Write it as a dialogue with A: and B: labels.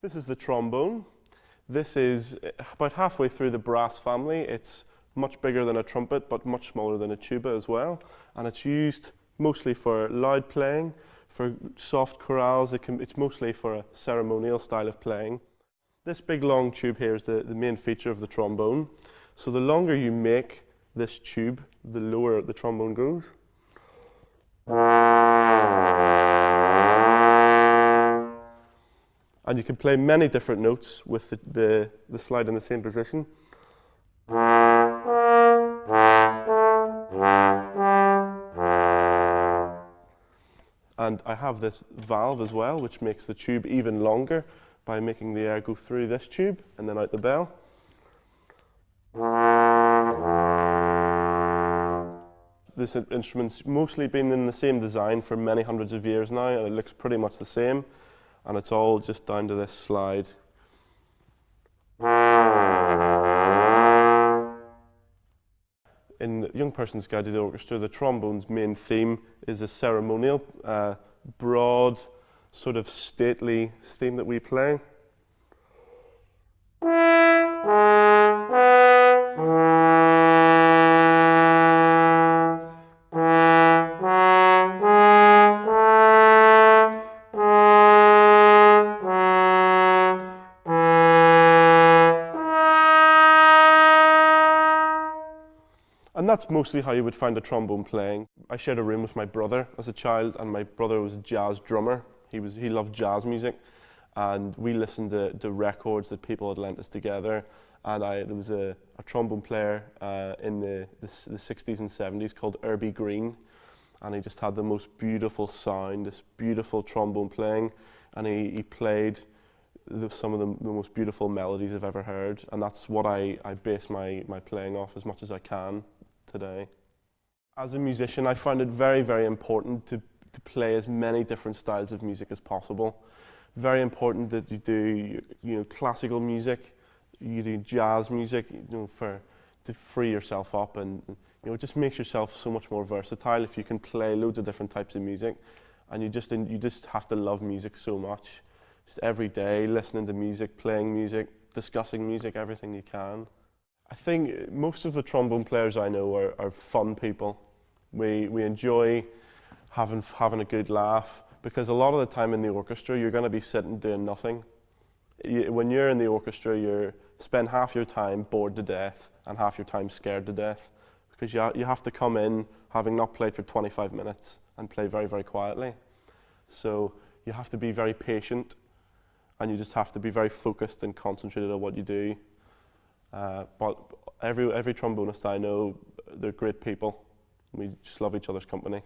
A: This is the trombone. This is about halfway through the brass family. It's much bigger than a trumpet, but much smaller than a tuba as well. And it's used mostly for loud playing, for soft chorales. It's mostly for a ceremonial style of playing. This big long tube here is the main feature of the trombone. So the longer you make this tube, the lower the trombone goes. And you can play many different notes with the slide in the same position. And I have this valve as well, which makes the tube even longer by making the air go through this tube and then out the bell. This instrument's mostly been in the same design for many hundreds of years now, and it looks pretty much the same. And it's all just down to this slide. In Young Person's Guide to the Orchestra, the trombone's main theme is a ceremonial, broad, sort of stately theme that we play. And that's mostly how you would find a trombone playing. I shared a room with my brother as a child, and my brother was a jazz drummer. He loved jazz music, and we listened to records that people had lent us together. And there was a trombone player in the 60s and 70s called Irby Green, and he just had the most beautiful sound, this beautiful trombone playing, and he played some of the most beautiful melodies I've ever heard, and that's what I base my playing off as much as I can today. As a musician, I find it very, very important to play as many different styles of music as possible. Very important that you do classical music, you do jazz music, to free yourself up, and it just makes yourself so much more versatile if you can play loads of different types of music, and you just have to love music so much. Just every day listening to music, playing music, discussing music, everything you can. I think most of the trombone players I know are fun people. We enjoy having a good laugh, because a lot of the time in the orchestra you're going to be sitting doing nothing. When you're in the orchestra, you spend half your time bored to death and half your time scared to death, because you have to come in having not played for 25 minutes and play very, very quietly. So you have to be very patient, and you just have to be very focused and concentrated on what you do. But every trombonist I know, they're great people. We just love each other's company.